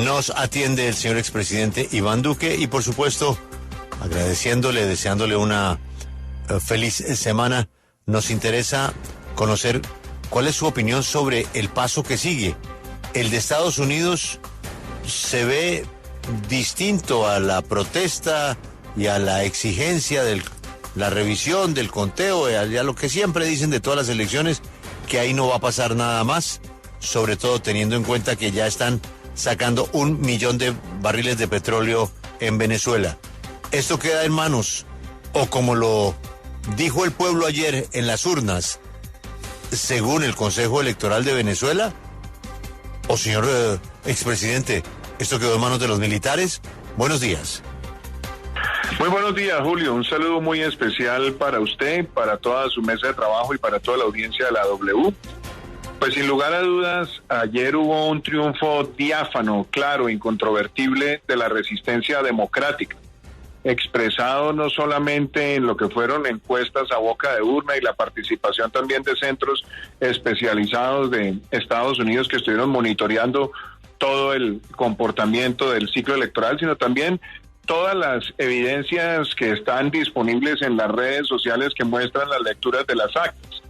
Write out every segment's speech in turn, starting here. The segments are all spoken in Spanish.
Nos atiende el señor expresidente Iván Duque y por supuesto agradeciéndole, deseándole una feliz semana. Nos interesa conocer cuál es su opinión sobre el paso que sigue. El de Estados Unidos se ve distinto a la protesta y a la exigencia de la revisión del conteo, a lo que siempre dicen de todas las elecciones, que ahí no va a pasar nada más, sobre todo teniendo en cuenta que ya están sacando 1 millón de barriles de petróleo en Venezuela. Esto queda en manos, o como lo dijo el pueblo ayer en las urnas, según el Consejo Electoral de Venezuela, o señor expresidente, ¿esto quedó en manos de los militares? Buenos días. Muy buenos días, Julio. Un saludo muy especial para usted, para toda su mesa de trabajo y para toda la audiencia de la W. Pues sin lugar a dudas, ayer hubo un triunfo diáfano, claro, incontrovertible de la resistencia democrática, expresado no solamente en lo que fueron encuestas a boca de urna y la participación también de centros especializados de Estados Unidos que estuvieron monitoreando todo el comportamiento del ciclo electoral, sino también todas las evidencias que están disponibles en las redes sociales que muestran las lecturas de las actas.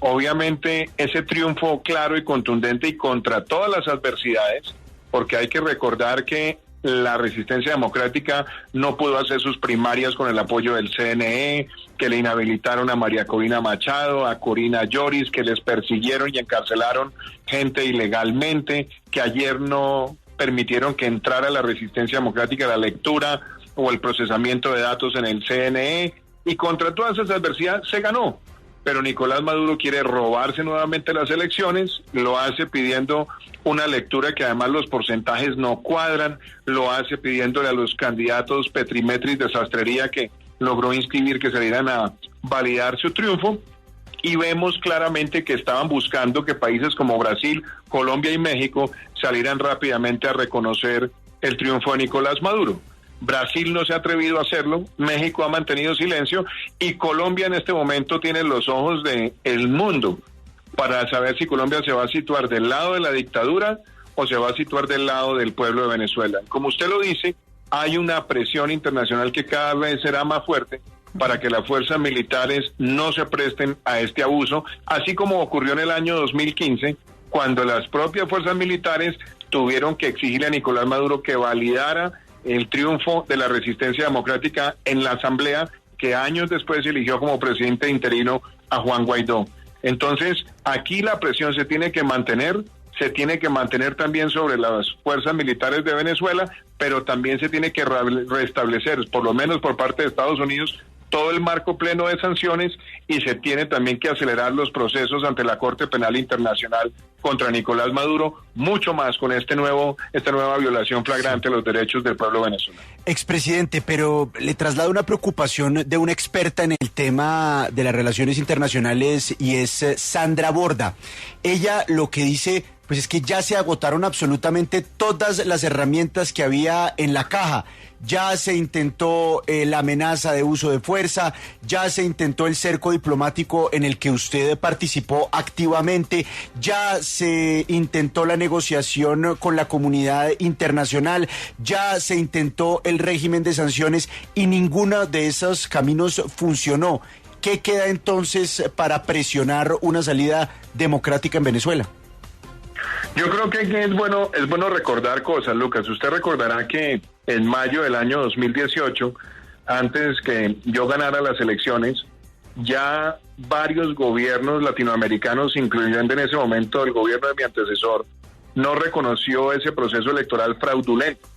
Obviamente ese triunfo claro y contundente y contra todas las adversidades, porque hay que recordar que la resistencia democrática no pudo hacer sus primarias con el apoyo del CNE, que le inhabilitaron a María Corina Machado, a Corina Lloris, que les persiguieron y encarcelaron gente ilegalmente, que ayer no permitieron que entrara la resistencia democrática a la lectura o el procesamiento de datos en el CNE, y contra todas esas adversidades se ganó. Pero Nicolás Maduro quiere robarse nuevamente las elecciones, lo hace pidiendo una lectura que además los porcentajes no cuadran, lo hace pidiéndole a los candidatos Petrimetris de sastrería que logró inscribir que salieran a validar su triunfo, y vemos claramente que estaban buscando que países como Brasil, Colombia y México salieran rápidamente a reconocer el triunfo de Nicolás Maduro. Brasil no se ha atrevido a hacerlo, México ha mantenido silencio y Colombia en este momento tiene los ojos del mundo para saber si Colombia se va a situar del lado de la dictadura o se va a situar del lado del pueblo de Venezuela. Como usted lo dice, hay una presión internacional que cada vez será más fuerte para que las fuerzas militares no se presten a este abuso, así como ocurrió en el año 2015, cuando las propias fuerzas militares tuvieron que exigirle a Nicolás Maduro que validara el triunfo de la resistencia democrática en la Asamblea, que años después eligió como presidente interino a Juan Guaidó. Entonces, aquí la presión se tiene que mantener también sobre las fuerzas militares de Venezuela, pero también se tiene que restablecer, por lo menos por parte de Estados Unidos, todo el marco pleno de sanciones, y se tiene también que acelerar los procesos ante la Corte Penal Internacional contra Nicolás Maduro, mucho más con esta nueva violación flagrante de los derechos del pueblo venezolano. Expresidente, pero le traslado una preocupación de una experta en el tema de las relaciones internacionales y es Sandra Borda. Ella lo que dice pues es que ya se agotaron absolutamente todas las herramientas que había en la caja. Ya se intentó la amenaza de uso de fuerza, ya se intentó el cerco diplomático en el que usted participó activamente, ya se intentó la negociación con la comunidad internacional, ya se intentó el régimen de sanciones y ninguno de esos caminos funcionó. ¿Qué queda entonces para presionar una salida democrática en Venezuela? Yo creo que es bueno recordar cosas, Lucas. Usted recordará que en mayo del año 2018, antes que yo ganara las elecciones, ya varios gobiernos latinoamericanos, incluyendo en ese momento el gobierno de mi antecesor, no reconoció ese proceso electoral fraudulento.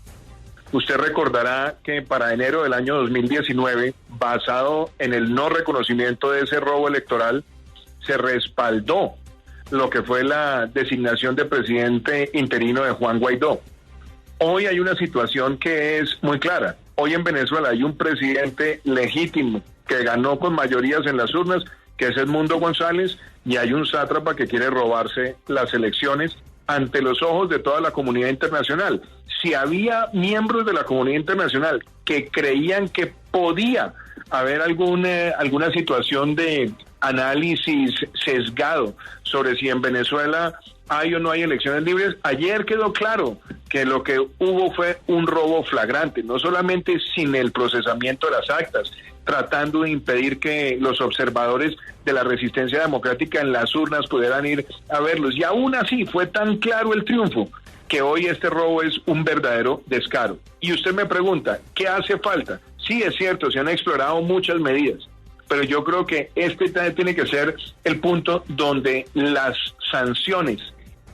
Usted recordará que para enero del año 2019, basado en el no reconocimiento de ese robo electoral, se respaldó lo que fue la designación de presidente interino de Juan Guaidó. Hoy hay una situación que es muy clara. Hoy en Venezuela hay un presidente legítimo que ganó con mayorías en las urnas, que es Edmundo González, y hay un sátrapa que quiere robarse las elecciones ante los ojos de toda la comunidad internacional. Si había miembros de la comunidad internacional que creían que podía haber alguna situación de análisis sesgado sobre si en Venezuela hay o no hay elecciones libres. Ayer quedó claro que lo que hubo fue un robo flagrante, no solamente sin el procesamiento de las actas, tratando de impedir que los observadores de la resistencia democrática en las urnas pudieran ir a verlos. Y aún así fue tan claro el triunfo que hoy este robo es un verdadero descaro. Y usted me pregunta, ¿qué hace falta? Sí, es cierto, se han explorado muchas medidas, pero yo creo que este tiene que ser el punto donde las sanciones,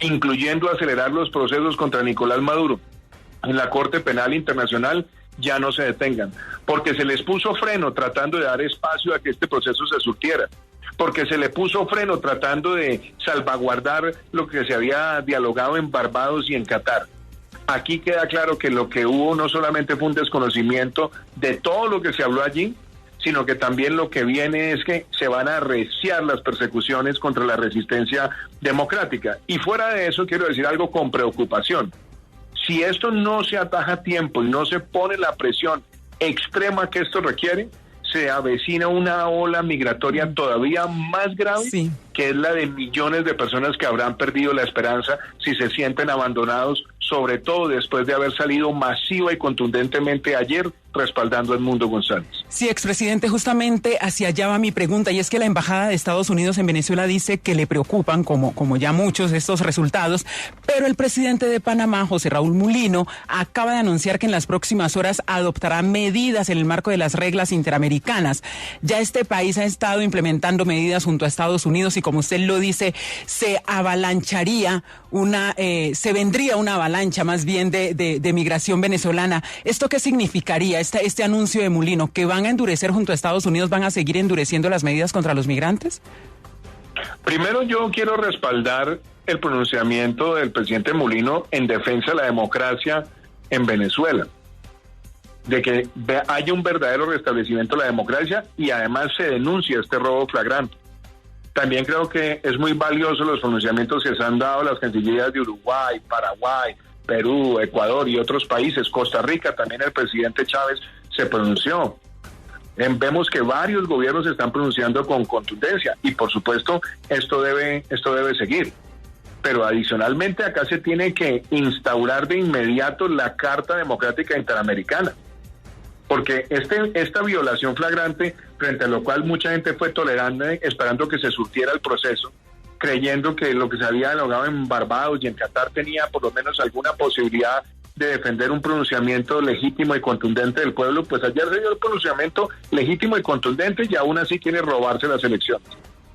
incluyendo acelerar los procesos contra Nicolás Maduro en la Corte Penal Internacional, ya no se detengan, porque se les puso freno tratando de dar espacio a que este proceso se surtiera, porque se le puso freno tratando de salvaguardar lo que se había dialogado en Barbados y en Qatar. Aquí queda claro que lo que hubo no solamente fue un desconocimiento de todo lo que se habló allí, sino que también lo que viene es que se van a arreciar las persecuciones contra la resistencia democrática. Y fuera de eso, quiero decir algo con preocupación. Si esto no se ataja a tiempo y no se pone la presión extrema que esto requiere, se avecina una ola migratoria todavía más grave, sí, que es la de millones de personas que habrán perdido la esperanza si se sienten abandonados, sobre todo después de haber salido masiva y contundentemente ayer respaldando a Edmundo González. Sí, expresidente, justamente hacia allá va mi pregunta, y es que la Embajada de Estados Unidos en Venezuela dice que le preocupan, como ya muchos, estos resultados, pero el presidente de Panamá, José Raúl Mulino, acaba de anunciar que en las próximas horas adoptará medidas en el marco de las reglas interamericanas. Ya este país ha estado implementando medidas junto a Estados Unidos y, como usted lo dice, se vendría una avalancha más bien de migración venezolana. ¿Esto qué significaría? Este anuncio de Mulino, que van a endurecer junto a Estados Unidos, ¿van a seguir endureciendo las medidas contra los migrantes? Primero, yo quiero respaldar el pronunciamiento del presidente Mulino en defensa de la democracia en Venezuela, de que haya un verdadero restablecimiento de la democracia y además se denuncie este robo flagrante. También creo que es muy valioso los pronunciamientos que se han dado las cancillerías de Uruguay, Paraguay, Perú, Ecuador y otros países. Costa Rica, también el presidente Chávez se pronunció. Vemos que varios gobiernos se están pronunciando con contundencia y, por supuesto, esto debe seguir. Pero adicionalmente acá se tiene que instaurar de inmediato la Carta Democrática Interamericana, porque esta violación flagrante, frente a lo cual mucha gente fue tolerante, esperando que se surtiera el proceso, creyendo que lo que se había dialogado en Barbados y en Qatar tenía por lo menos alguna posibilidad de defender un pronunciamiento legítimo y contundente del pueblo, pues ayer se dio el pronunciamiento legítimo y contundente y aún así quiere robarse las elecciones.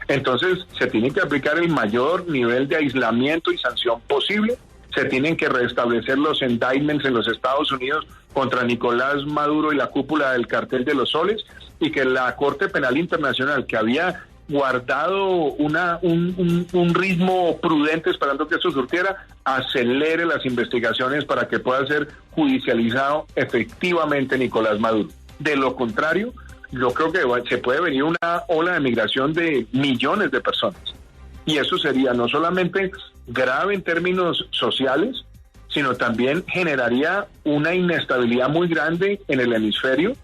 Entonces se tiene que aplicar el mayor nivel de aislamiento y sanción posible, se tienen que restablecer los indictments en los Estados Unidos contra Nicolás Maduro y la cúpula del Cartel de los Soles, y que la Corte Penal Internacional, que había guardado un ritmo prudente esperando que esto surtiera, acelere las investigaciones para que pueda ser judicializado efectivamente Nicolás Maduro. De lo contrario, yo creo que se puede venir una ola de migración de millones de personas. Y eso sería no solamente grave en términos sociales, sino también generaría una inestabilidad muy grande en el hemisferio,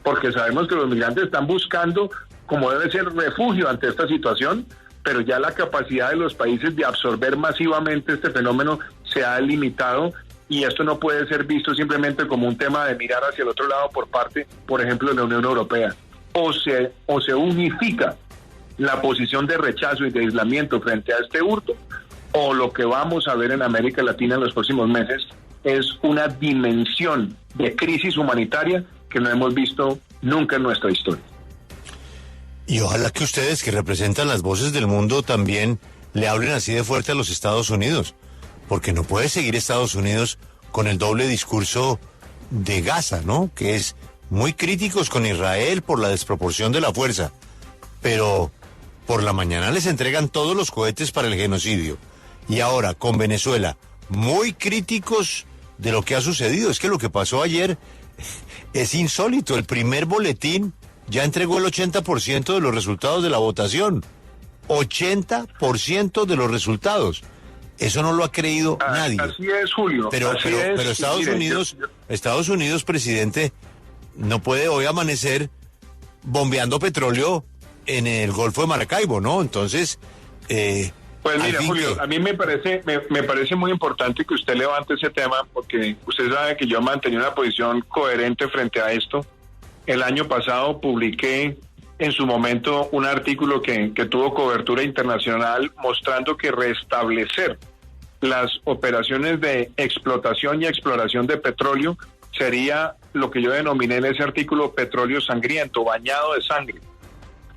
porque sabemos que los migrantes están buscando, como debe ser, refugio ante esta situación, pero ya la capacidad de los países de absorber masivamente este fenómeno se ha limitado, y esto no puede ser visto simplemente como un tema de mirar hacia el otro lado por parte, por ejemplo, de la Unión Europea. O se unifica la posición de rechazo y de aislamiento frente a este hurto, o lo que vamos a ver en América Latina en los próximos meses es una dimensión de crisis humanitaria que no hemos visto nunca en nuestra historia. Y ojalá que ustedes, que representan las voces del mundo, también le hablen así de fuerte a los Estados Unidos, porque no puede seguir Estados Unidos con el doble discurso de Gaza, ¿no? Que es muy críticos con Israel por la desproporción de la fuerza, pero por la mañana les entregan todos los cohetes para el genocidio. Y ahora, con Venezuela, muy críticos de lo que ha sucedido. Es que lo que pasó ayer es insólito. El primer boletín ya entregó el 80% de los resultados de la votación. 80% de los resultados. Eso no lo ha creído nadie. Así es, Julio. Pero Estados Unidos, presidente, no puede hoy amanecer bombeando petróleo en el Golfo de Maracaibo, ¿no? Entonces... Pues mira, Julio, a mí me parece muy importante que usted levante ese tema, porque usted sabe que yo mantenía una posición coherente frente a esto. El año pasado publiqué en su momento un artículo que tuvo cobertura internacional mostrando que restablecer las operaciones de explotación y exploración de petróleo sería lo que yo denominé en ese artículo petróleo sangriento, bañado de sangre,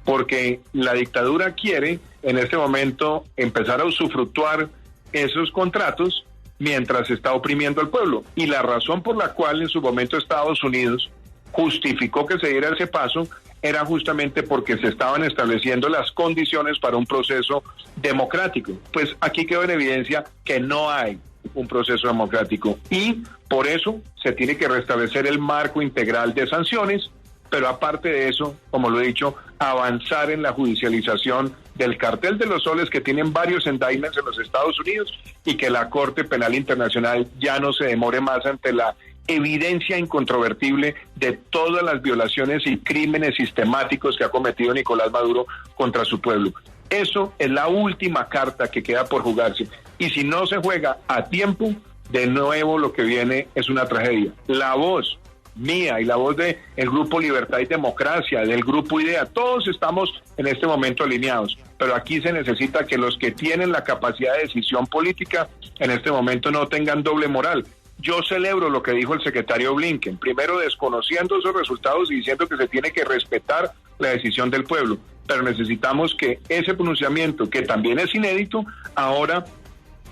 porque la dictadura quiere en este momento empezar a usufructuar esos contratos mientras está oprimiendo al pueblo. Y la razón por la cual en su momento Estados Unidos justificó que se diera ese paso era justamente porque se estaban estableciendo las condiciones para un proceso democrático. Pues aquí quedó en evidencia que no hay un proceso democrático y por eso se tiene que restablecer el marco integral de sanciones, pero aparte de eso, como lo he dicho, avanzar en la judicialización del cartel de los soles, que tienen varios indictments en los Estados Unidos, y que la Corte Penal Internacional ya no se demore más ante la evidencia incontrovertible de todas las violaciones y crímenes sistemáticos que ha cometido Nicolás Maduro contra su pueblo. Eso es la última carta que queda por jugarse. Y si no se juega a tiempo, de nuevo lo que viene es una tragedia. La voz mía y la voz de el Grupo Libertad y Democracia, del Grupo IDEA, todos estamos en este momento alineados, pero aquí se necesita que los que tienen la capacidad de decisión política en este momento no tengan doble moral. Yo celebro lo que dijo el secretario Blinken, primero desconociendo esos resultados y diciendo que se tiene que respetar la decisión del pueblo, pero necesitamos que ese pronunciamiento, que también es inédito, ahora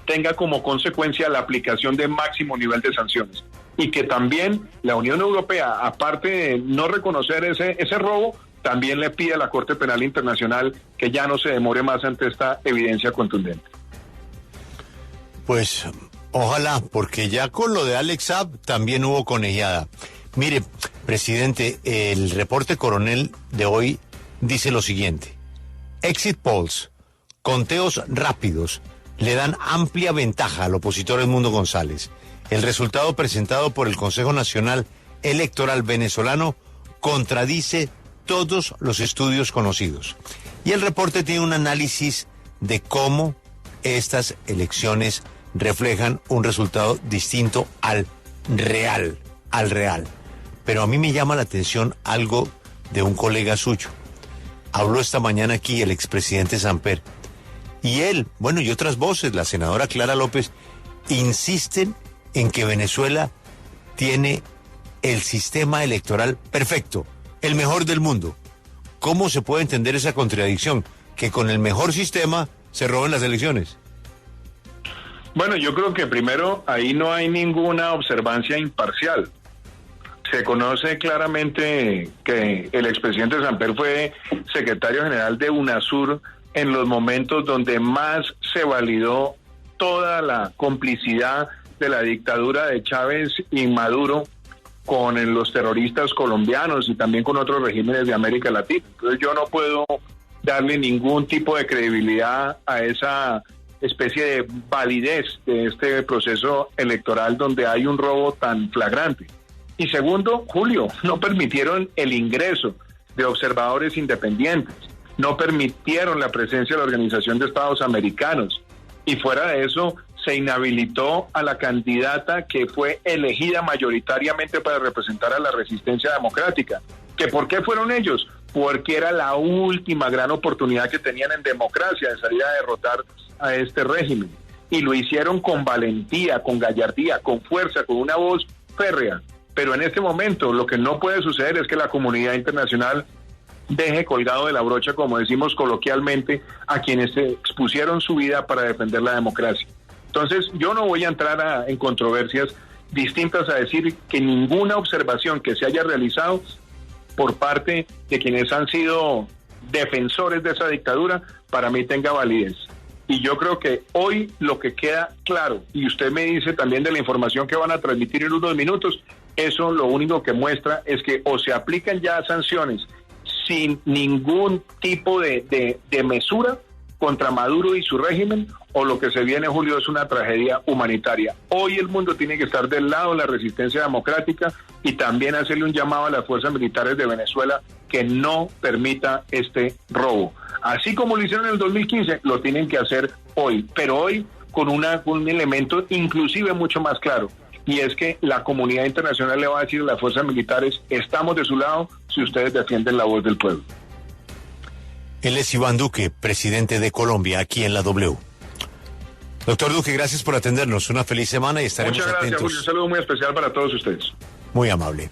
tenga como consecuencia la aplicación de máximo nivel de sanciones. Y que también la Unión Europea, aparte de no reconocer ese robo, también le pide a la Corte Penal Internacional que ya no se demore más ante esta evidencia contundente. Pues ojalá, porque ya con lo de Alex Saab también hubo conejada. Mire, presidente, el reporte Coronel de hoy dice lo siguiente: exit polls, conteos rápidos, le dan amplia ventaja al opositor Edmundo González. El resultado presentado por el Consejo Nacional Electoral venezolano contradice todos los estudios conocidos. Y el reporte tiene un análisis de cómo estas elecciones reflejan un resultado distinto al real. Pero a mí me llama la atención algo de un colega suyo. Habló esta mañana aquí el expresidente Samper. Y él, bueno, y otras voces, la senadora Clara López, insisten en que Venezuela tiene el sistema electoral perfecto, el mejor del mundo. ¿Cómo se puede entender esa contradicción? Que con el mejor sistema se roben las elecciones. Bueno, yo creo que primero ahí no hay ninguna observancia imparcial. Se conoce claramente que el expresidente Samper fue secretario general de UNASUR en los momentos donde más se validó toda la complicidad de la dictadura de Chávez y Maduro con los terroristas colombianos y también con otros regímenes de América Latina. Entonces yo no puedo darle ningún tipo de credibilidad a esa especie de validez de este proceso electoral donde hay un robo tan flagrante. Y segundo, Julio, no permitieron el ingreso de observadores independientes, no permitieron la presencia de la Organización de Estados Americanos, y fuera de eso se inhabilitó a la candidata que fue elegida mayoritariamente para representar a la resistencia democrática. ¿Que por qué fueron ellos? Porque era la última gran oportunidad que tenían en democracia de salir a derrotar a este régimen. Y lo hicieron con valentía, con gallardía, con fuerza, con una voz férrea. Pero en este momento lo que no puede suceder es que la comunidad internacional deje colgado de la brocha, como decimos coloquialmente, a quienes se expusieron su vida para defender la democracia. Entonces, yo no voy a entrar en controversias distintas a decir que ninguna observación que se haya realizado por parte de quienes han sido defensores de esa dictadura, para mí tenga validez. Y yo creo que hoy lo que queda claro, y usted me dice también de la información que van a transmitir en unos minutos, eso lo único que muestra es que o se aplican ya sanciones sin ningún tipo de mesura contra Maduro y su régimen, o lo que se viene, Julio, es una tragedia humanitaria. Hoy el mundo tiene que estar del lado de la resistencia democrática y también hacerle un llamado a las fuerzas militares de Venezuela que no permita este robo. Así como lo hicieron en el 2015, lo tienen que hacer hoy, pero hoy con un elemento inclusive mucho más claro, y es que la comunidad internacional le va a decir a las fuerzas militares, estamos de su lado si ustedes defienden la voz del pueblo. Él es Iván Duque, presidente de Colombia, aquí en la W. Doctor Duque, gracias por atendernos. Una feliz semana y estaremos Muchas gracias, atentos. Julio. Un saludo muy especial para todos ustedes. Muy amable.